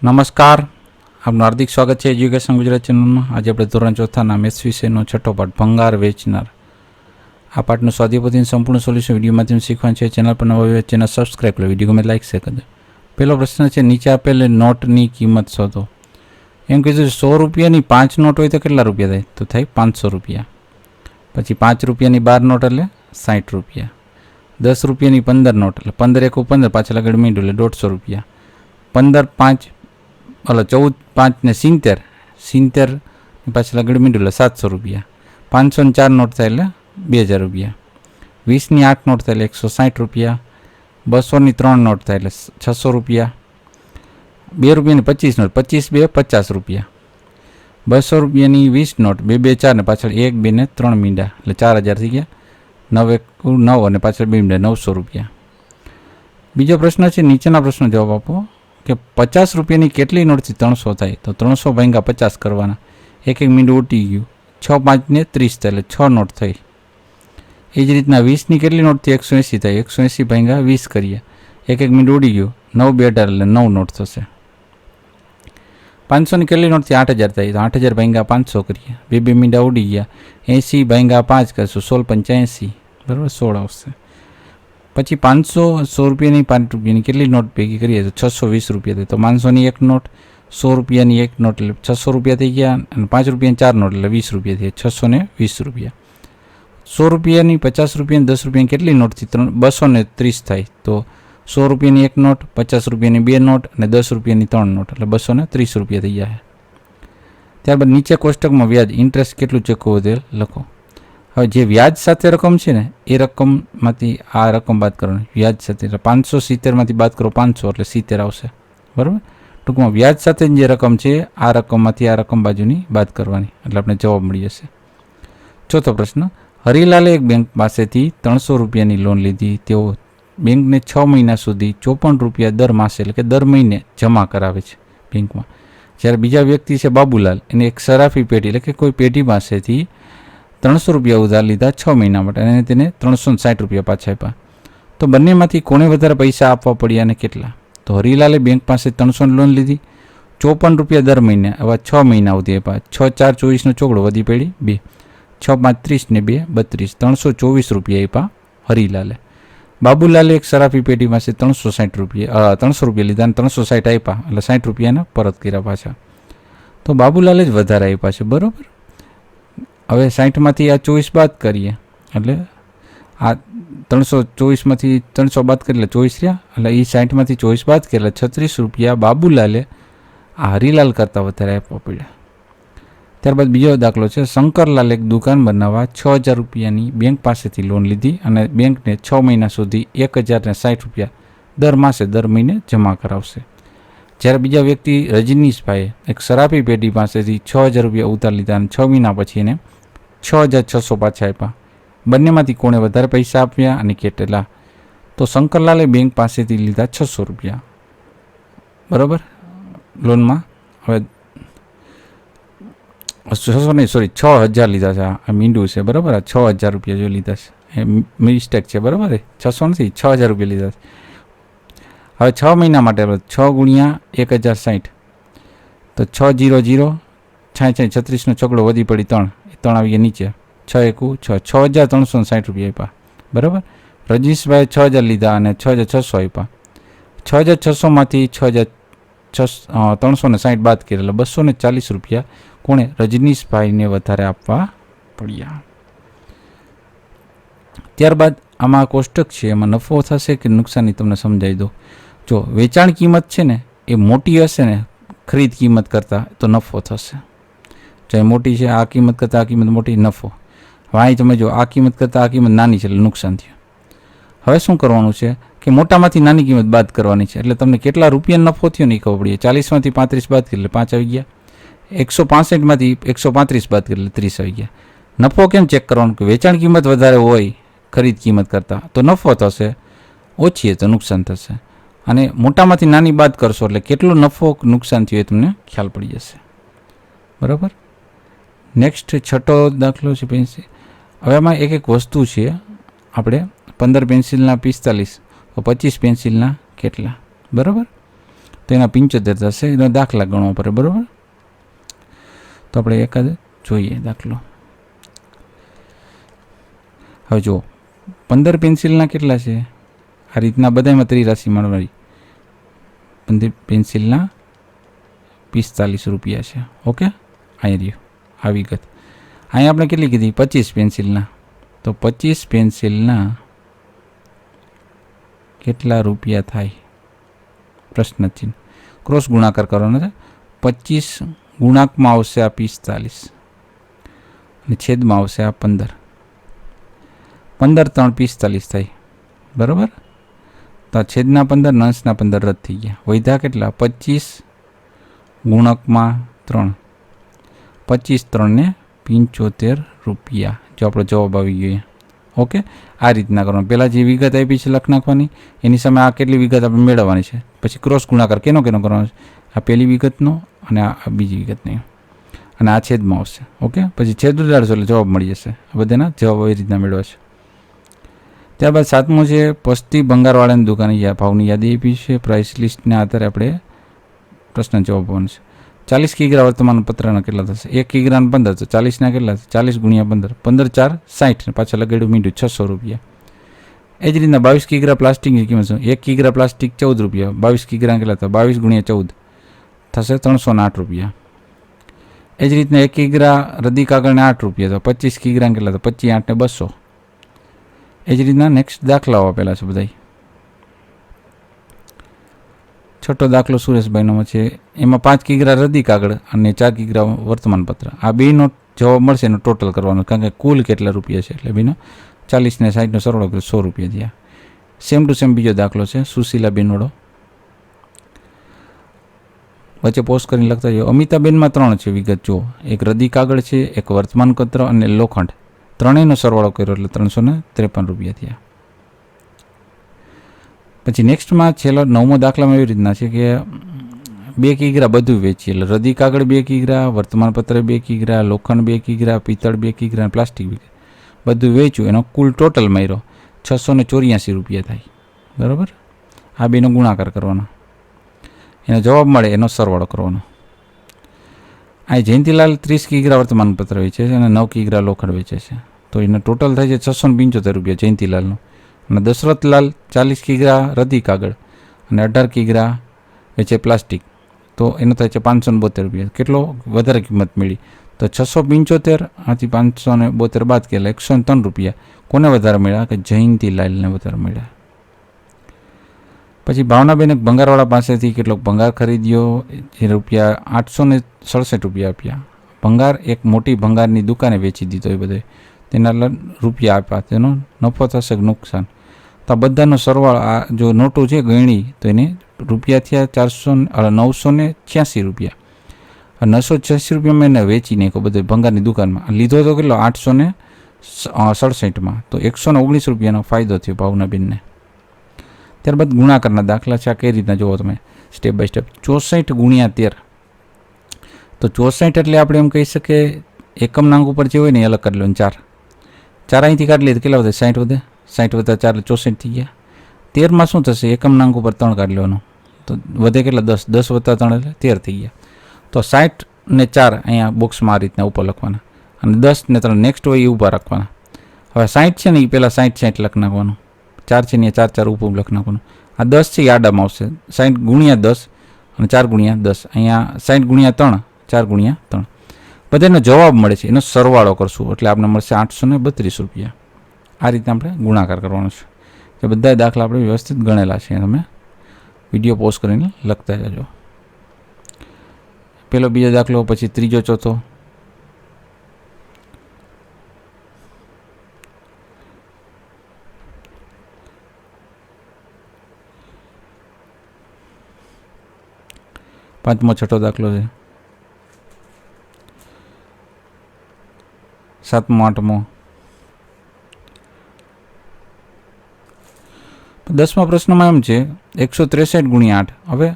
નમસ્કાર, આપનું હાર્દિક સ્વાગત છે એજ્યુકેશન ગુજરાત ચેનલમાં. આજે આપણે ધોરણ ચોથાના મેથ્સ વિષયનો છઠ્ઠો પાઠ ભંગાર વેચનાર. આ પાઠનું સ્વાધ્યાયપોથીનું સંપૂર્ણ સોલ્યુશન વિડીયો માધ્યમથી શીખવાનું છે. ચેનલ પર નવા હોય ચેનલ સબસ્ક્રાઈબ કરો, વિડીયો ગમે લાઈક શેર કરજો. પહેલો પ્રશ્ન છે, નીચે આપેલ નોટની કિંમત શોધો. એમ કીધું 100 રૂપિયાની 5 નોટ હોય તો કેટલા રૂપિયા થાય? તો થાય 500 રૂપિયા. પછી 5 રૂપિયાની 12 નોટ એટલે 60 રૂપિયા. 10 રૂપિયાની 15 નોટ એટલે 15 એકુ 15, પાછળ આગળ મીંડું એટલે 150 રૂપિયા. 15 5 14 5 ને 70, 70 પાછળ આગળ મીંડું એટલે 700 રૂપિયા. 504 નોટ થાય એટલે 2000 રૂપિયા. 20ની 8 નોટ થાય એટલે 160 રૂપિયા. 200ની 3 નોટ થાય એટલે 600 રૂપિયા. 2 રૂપિયાની 25 નોટ, 25 2 50 રૂપિયા. 200 રૂપિયાની 20 નોટ, 2 2 4 ને પાછળ 1 2 ને 3 મીંડા એટલે 4000 થઈ ગયા. 9 1 9 અને પાછળ 2 મીંડા 900 રૂપિયા. બીજો પ્રશ્ન છે, નીચેના પ્રશ્નો જવાબ આપો કે 50 રૂપિયાની કેટલી નોટથી 300 થાય? તો 300 ભાગ્યા 50 કરવાના. એક એક મીંડું ઉટી ગયું. 6 5 ને 30 થાય એટલે 6 નોટ થઈ. એ જ રીતના 20ની કેટલી નોટથી 180 થાય? 180 ભાગ્યા 20 કરીએ. એક એક મીંડું ઉડી ગયું. 9 2 18 એટલે 9 નોટ થશે. 500ની કેટલી નોટથી 8000 થાય? તો 8000 ભાગ્યા 500 કરીએ. 2 2 મીંડા ઉડી ગયા. 80 ભાગ્યા 5 કરશું, 16 85, બરાબર 16 આવશે. પછી 500 100 રૂપિયાની 5 રૂપિયાની કેટલી નોટ ભેગી કરીએ તો 620 રૂપિયા થાય. તો 500ની 1 નોટ, 100 રૂપિયાની 1 નોટ એટલે 600 રૂપિયા થઈ ગયા. અને 5 રૂપિયાની 4 નોટ એટલે 20 રૂપિયા થઈ ગયા. 620 રૂપિયા. 100 રૂપિયાની 50 રૂપિયાની 10 રૂપિયાની કેટલી નોટથી 230 થાય? તો 100 રૂપિયાની 1 નોટ, 50 રૂપિયાની 2 નોટ અને 10 રૂપિયાની 3 નોટ એટલે 230 રૂપિયા થઈ ગયા. ત્યારબાદ નીચે કોષ્ટકમાં વ્યાજ ઇન્ટરેસ્ટ કેટલું ચૂકવવું તે લખો. હવે જે વ્યાજ સાથે રકમ છે ને એ રકમમાંથી આ રકમ બાદ કરવાની. વ્યાજ સાથે એટલે 570માંથી બાદ કરો 500 એટલે 70 આવશે, બરાબર. ટૂંકમાં વ્યાજ સાથે જે રકમ છે આ રકમમાંથી આ રકમ બાજુની બાદ કરવાની એટલે આપણે જવાબ મળી જશે. ચોથો પ્રશ્ન, હરિલાલે એક બેંક પાસેથી 300 રૂપિયાની લોન લીધી. તેઓ બેંકને 6 મહિના સુધી 54 રૂપિયા દર માસે એટલે કે દર મહિને જમા કરાવે છે બેંકમાં. જ્યારે બીજા વ્યક્તિ છે બાબુલાલ, એને એક સરાફી પેઢી એટલે કે કોઈ પેઢી પાસેથી 300 રૂપિયા ઉધાર લીધા 6 મહિના માટે અને તેને 360 રૂપિયા પાછા આપ્યા. તો બંનેમાંથી કોને વધારે પૈસા આપવા પડ્યા અને કેટલા? તો હરિલાલે બેંક પાસે 300 લોન લીધી, 54 રૂપિયા દર મહિને આવા 6 મહિના સુધી આપ્યા. 6 4 24નો ચોકડો વધી પડી 2, 6 5 30 ને 2 32, 324 રૂપિયા આપ્યા હરિલાલે. બાબુલાલે એક સરાફી પેઢી પાસે 300 રૂપિયા લીધા અને 360 આપ્યા એટલે 60 રૂપિયાને પરત કર્યા પાછા. તો બાબુલાલે જ વધારે આપ્યા છે, બરાબર. હવે 60માંથી આ 24 બાદ કરીએ એટલે આ 324માંથી 300 બાદ કરીએ એટલે 24 રહ્યા એટલે એ 60માંથી 24 બાદ કરીએ એટલે 36 રૂપિયા બાબુલાલે આ હરિલાલ કરતાં વધારે આપવા પડ્યા. ત્યારબાદ બીજો દાખલો છે, શંકરલાલ એક દુકાન બનાવવા 6000 રૂપિયાની બેંક પાસેથી લોન લીધી અને બેંકને 6 મહિના સુધી 1060 રૂપિયા દર માસે દર મહિને જમા કરાવશે. જ્યારે બીજા વ્યક્તિ રજનીશભાઈએ એક સરાફી પેઢી પાસેથી 6000 રૂપિયા ઉધાર લીધા અને 6 મહિના પછી એને 6600 પાછા આપ્યા. બંનેમાંથી કોણે વધારે પૈસા આપ્યા અને કેટલા? તો શંકરલાલે બેંક પાસેથી લીધા 600 રૂપિયા, બરાબર, લોનમાં. હવે 6000 લીધા છે, આ મીંડું છે, બરાબર. આ 6000 રૂપિયા જો લીધા છે, એ મિસ્ટેક છે, બરાબર. 600 નથી, 6000 રૂપિયા લીધા છે. હવે 6 મહિના માટે 6 ગુણ્યા 1060 તો 600 36નો ચોકડો વધી પડી 3 આવી ગયા નીચે. 6 એકુ 6, 6360 રૂપિયા આપ્યા, બરાબર. રજનીશભાઈએ 6000 લીધા અને 6600 આપ્યા. 6600માંથી 360 બાદ કર્યા એટલે 240 રૂપિયા કોણે? રજનીશભાઈને વધારે આપવા પડ્યા. ત્યારબાદ આમાં કોષ્ટક છે, એમાં નફો થશે કે નુકસાની તમને સમજાવી દો. જો વેચાણ કિંમત છે ને એ મોટી હશે ને ખરીદ કિંમત કરતાં તો નફો થશે. ચાહે મોટી છે, આ કિંમત કરતાં આ કિંમત મોટી, નફો. હવે અહીં તમે જો આ કિંમત કરતાં આ કિંમત નાની છે એટલે નુકસાન થયું. હવે શું કરવાનું છે કે મોટામાંથી નાની કિંમત બાદ કરવાની છે એટલે તમને કેટલા રૂપિયા નફો થયો ને એ ખબર પડી. 40માંથી 35 બાદ કરી એટલે 5 આવી ગયા. 165માંથી 135 બાદ કરી એટલે 30 આવી ગયા. નફો કેમ ચેક કરવાનું? કે વેચાણ કિંમત વધારે હોય ખરીદ કિંમત કરતાં તો નફો થશે, ઓછી છે તો નુકસાન થશે. અને મોટામાંથી નાની બાદ કરશો એટલે કેટલો નફો નુકસાન થયું એ તમને ખ્યાલ પડી જશે, બરાબર. નેક્સ્ટ છઠ્ઠો દાખલો છે પેન્સિલ. હવે આમાં એક એક વસ્તુ છે. આપણે 15 પેન્સિલના 45 તો 25 પેન્સિલના કેટલા, બરાબર. તો એના 75 થશે. એનો દાખલા ગણવો પડે, બરાબર. તો આપણે એકાદ જોઈએ દાખલો. હવે જુઓ 15 પેન્સિલના કેટલા છે? આ રીતના બધામાં ત્રિરાશિ મળવાની. 15 પેન્સિલના 45 રૂપિયા છે. ઓકે, અહીં રહ્યું આ વિગત. અહીં આપણે કેટલી કીધી? 25 પેન્સિલના. તો 25 પેન્સિલના કેટલા રૂપિયા થાય? પ્રશ્ન ચિહ્ન. ક્રોસ ગુણાકાર કરવાનો છે. 25 ગુણાંકમાં આવશે આ 45 અને છેદમાં આવશે આ 15. 15 3 45 થાય, બરાબર. તો છેદના 15 અંશના 15 રદ થઈ ગયા. વધ્યા કેટલા? 25 ગુણકમાં 3. 25 3 ને 75 રૂપિયા. જો આપણો જવાબ આવી ગયો. ઓકે, આ રીતના કરવાનું. પહેલાં જે વિગત આપી છે લખ નાખવાની, એની સામે આ કેટલી વિગત આપણે મેળવવાની છે. પછી ક્રોસ ગુણાકાર કેનો કરવાનો છે? આ પહેલી વિગતનો અને આ બીજી વિગતની, અને આ છેદમાં આવશે. ઓકે, પછી છેદ ઉડાડશો એટલે જવાબ મળી જશે. આ બધાના જવાબ એ રીતના મેળવશે. ત્યારબાદ 7મો છે પસ્તી ભંગારવાળાની દુકાને ભાવની યાદી આપી છે. પ્રાઇસ લિસ્ટના આધારે આપણે પ્રશ્ન જવાબ આપવાનો છે. 40 કિગ્રા વર્તમાનપત્રના કેટલા થશે? 1 કિગ્રાના 15, તો 40ના કેટલા? 40 ગુણ્યા 15, 15 4 60, પાછળ લગાડ્યું મીંડું 600 રૂપિયા. એ જ રીતના 22 કિગ્રા પ્લાસ્ટિકની કિંમત છે. 1 કિગ્રા પ્લાસ્ટિક 14 રૂપિયા. 22 કિગ્રા કેટલા થશે? 22 ગુણ્યા 14 થશે 308 રૂપિયા. એ જ રીતના 1 કિગ્રા રદી કાગળને 8 રૂપિયા. તો 25 કિગ્રા કેટલા? તો 25 8 ને 200. એ જ રીતના નેક્સ્ટ દાખલાઓ આપેલા છે બધા. છઠ્ઠો દાખલો સુરેશભાઈનો છે. એમાં 5 કિગ્રા રદી કાગળ અને 4 કિગ્રા વર્તમાનપત્ર. આ બેનો જવાબ મળશે એનો ટોટલ કરવાનો, કારણ કે કુલ કેટલા રૂપિયા છે. એટલે બેનો 40 ને 60નો સરવાળો કર્યો 100 રૂપિયા થયા. સેમ ટુ સેમ બીજો દાખલો છે સુશીલાબેનવાળો. વચ્ચે પોસ્ટ કરીને લખતા જાઓ. અમિતાબેનમાં 3 છે વિગત જુઓ. એક રદી કાગળ છે, એક વર્તમાનપત્ર અને લોખંડ. ત્રણેયનો સરવાળો કર્યો એટલે 353 રૂપિયા થયા. પછી નેક્સ્ટમાં છેલ્લો 9મો દાખલામાં એવી રીતના છે કે 2 કિગ્રા બધું વેચીએ. એટલે રદી કાગળ 2 કિગ્રા, વર્તમાનપત્ર 2 કિગ્રા, લોખંડ 2 કિગ્રા, પિત્તળ 2 કિગ્રા, પ્લાસ્ટિક બધું વેચ્યું. એનો કુલ ટોટલ માર્યો 684 રૂપિયા થાય, બરાબર. આ બેનો ગુણાકાર કરવાનો, એનો જવાબ મળે એનો સરવાળો કરવાનો. આ જયંતિલાલ 30 કિગ્રા વર્તમાનપત્ર વેચે છે અને 9 કિગ્રા લોખંડ વેચે છે. તો એનો ટોટલ થાય છે 675 રૂપિયા જયંતિલાલનો. અને દશરથલાલ 40 કિગ્રા રદી કાગળ અને 18 કિગ્રા વેચે પ્લાસ્ટિક. તો એનો થાય છે 572 રૂપિયા. કેટલો વધારે કિંમત મળી? તો 675 આથી 572 બાદ કે 103 રૂપિયા. કોને વધારે મળ્યા? કે જયંતિલાલને વધારે મળ્યા. પછી ભાવનાબેને ભંગારવાળા પાસેથી કેટલોક ભંગાર ખરીદ્યો. જે રૂપિયા 867 રૂપિયા આપ્યા. ભંગાર એક મોટી ભંગારની દુકાને વેચી દીધો. એ બધે તેના રૂપિયા આપ્યા. તેનો નફો થશે કે નુકસાન? તો આ બધાનો સરવાળો આ જો નોટો છે ગણી તો એને રૂપિયા થયા 986 રૂપિયા. 986 રૂપિયામાં એને વેચી નાખ્યો બધે ભંગારની દુકાનમાં. લીધો તો કેટલો? 867માં. તો 119 રૂપિયાનો ફાયદો થયો ભાવનાબેનને. ત્યારબાદ ગુણાકારના દાખલા છે. આ કઈ રીતના જુઓ તમે સ્ટેપ બાય સ્ટેપ. 64 ગુણ્યા 13. તો 64 એટલે આપણે એમ કહી શકીએ એકમ નાંગ ઉપર જે હોય ને એ અલગ કાઢી લો. 4 અહીંથી કાઢી લે તો કેટલા વધે? 60 વધે. 60 વધતા 4 64 થઈ ગયા. 13માં શું થશે? એકમ નાંગ ઉપર 3 કાઢી લેવાનું. તો વધે કેટલા? 10. 10 વધતા 3 એટલે 13 થઈ ગયા. તો 60 ને 4 અહીંયા બોક્સમાં આ રીતના ઉપર લખવાના અને 10 ને 3 નેક્સ્ટ હોય એ ઊભા રાખવાના. હવે 60 છે ને એ પહેલાં 60 લખી નાખવાનું. 4 છે ને એ 4 ઉપર લખી નાખવાનું. આ 10 છે એ આડામાં આવશે. 60 ગુણ્યા 10 અને 4 ગુણ્યા 10. અહીંયા 60 ગુણ્યા 3, 4 ગુણ્યા 3. બધાનો જવાબ મળે છે, એનો સરવાળો કરશું એટલે આપણે મળશે 832 રૂપિયા. આ રીતે આપણે ગુણાકાર કરવાનો છે. એ બધા દાખલા આપણે વ્યવસ્થિત ગણેલા છે. તમે વિડીયો પોઝ કરીને લખતા જજો. પહેલો બીજો દાખલો, પછી ત્રીજો ચોથો. પાંચમો છઠ્ઠો દાખલો છે. સાતમો આઠમો. 10મા પ્રશ્નમાં એમ છે 163 ગુણ્યા 8. હવે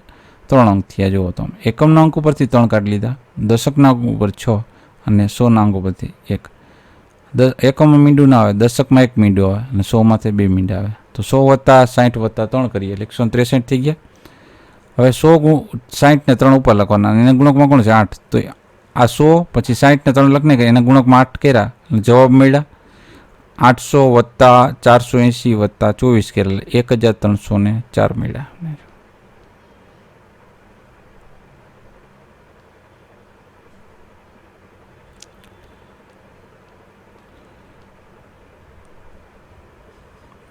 3 અંક થયા જુઓ તમે. એકમના અંક ઉપરથી 3 કાઢી લીધા, દશકના અંક ઉપર 6 અને 100ના અંક ઉપરથી 1. એકમમાં મીંડું ના આવે, દશકમાં 1 મીંડું આવે અને 100માંથી 2 મીંડા આવે. તો 100 વત્તા 60 વત્તા 3 કરીએ એટલે 163 થઈ ગયા. હવે 100 60 ને 3 ઉપર લખવાના, એના ગુણકમાં કોણ છે 8, તો આ 100 પછી 60 ને 3 લખને કે એના ગુણકમાં 8 કર્યા, જવાબ મળ્યા 800 વત્તા 480 વત્તા 24 કર્યા, 1304 મળ્યા.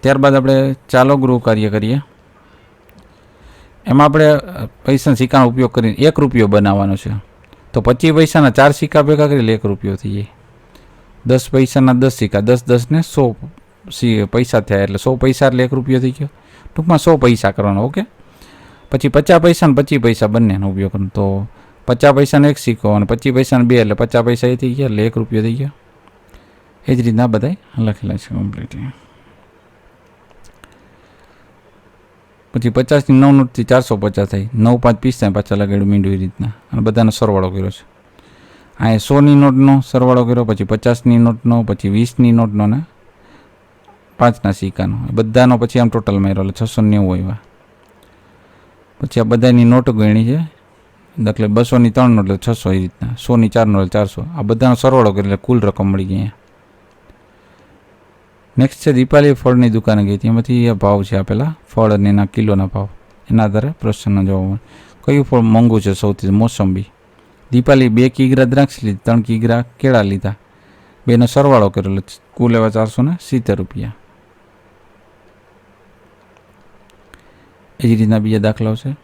ત્યારબાદ આપણે ચાલો ગૃહ કાર્ય કરીએ. એમાં આપણે પૈસાના સિક્કાનો ઉપયોગ કરીને 1 રૂપિયો બનાવવાનો છે. તો 25 પૈસાના 4 સિક્કા ભેગા કરી 1 રૂપિયો થઈ જાય. 10 પૈસાના 10 સિક્કા, 10 10 ને 100 પૈસા થયા, એટલે 100 પૈસા એટલે 1 રૂપિયો થઈ ગયો. ટૂંકમાં 100 પૈસા કરવાનો. ઓકે. પછી 50 પૈસા ને 25 પૈસા બંનેનો ઉપયોગ કરવાનો. તો 50 પૈસાનો 1 સિક્કો અને 25 પૈસાને 2 એટલે 50 પૈસા એ થઈ ગયા, એટલે 1 રૂપિયો થઈ ગયો. એ જ રીતના બધા લખેલા છે કમ્પ્લીટ. પછી 50ની 9 નોટથી 450 થઈ, 9 5 પિસ્તા પાછા લગાડ્યું મીંડું એ રીતના, અને બધાનો સરવાળો કર્યો છે. અહીંયા 100ની નોટનો સરવાળો કર્યો, પછી 50ની નોટનો, પછી 20ની નોટનો ને 5ના સિક્કાનો, બધાનો પછી આમ ટોટલ માર્યો એટલે 690 આવ્યા. પછી આ બધાની નોટો ગણી છે, દાખલે 200ની 3 નોટ એટલે 600 એ રીતના, 100ની 4 નોટ એટલે 400, આ બધાનો સરવાળો કર્યો એટલે કુલ રકમ મળી ગઈ અહીંયા. નેક્સ્ટ છે દીપાલી ફળની દુકાને ગઈ હતી, એમાંથી આ ભાવ છે આપેલા ફળ અને એના કિલોના ભાવ, એના આધારે પ્રશ્નનો જવાબ મળે. કયું ફળ મોંઘું છે સૌથી? મોસંબી. દીપાલી 2 કિગ્રા દ્રાક્ષ લીધી, 3 કિગ્રા કેળા લીધા, બેનો સરવાળો કરેલો, કુલ એવા 470 રૂપિયા. એ જ રીતના બીજા દાખલાઓ છે.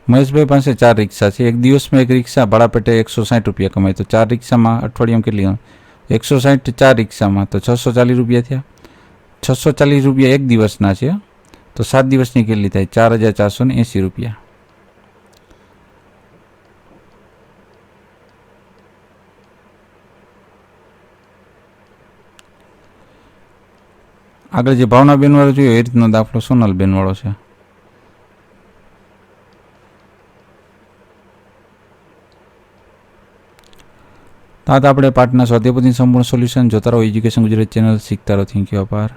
મહેશભાઈ પાસે 4 રિક્ષા છે. એક દિવસમાં એક રિક્ષા ભાડા પેટે 160 રૂપિયા કમાય, તો 4 રિક્ષામાં અઠવાડિયામાં કેટલી? 160 4 રિક્ષામાં તો 640 રૂપિયા થયા. 640 રૂપિયા એક દિવસના છે, તો 7 દિવસની કેટલી થાય? 4480 રૂપિયા. આગળ જે ભાવના બેનવાળો જોયો એ રીતનો દાખલો સોનલ બેનવાળો છે. તો આપણે પાઠના સ્વાધ્યાય પોથીનું સંપૂર્ણ સોલ્યુશન જોતા રહો એજ્યુકેશન ગુજરાતી ચેનલ. શીખતા રહો. Thank you. આભાર.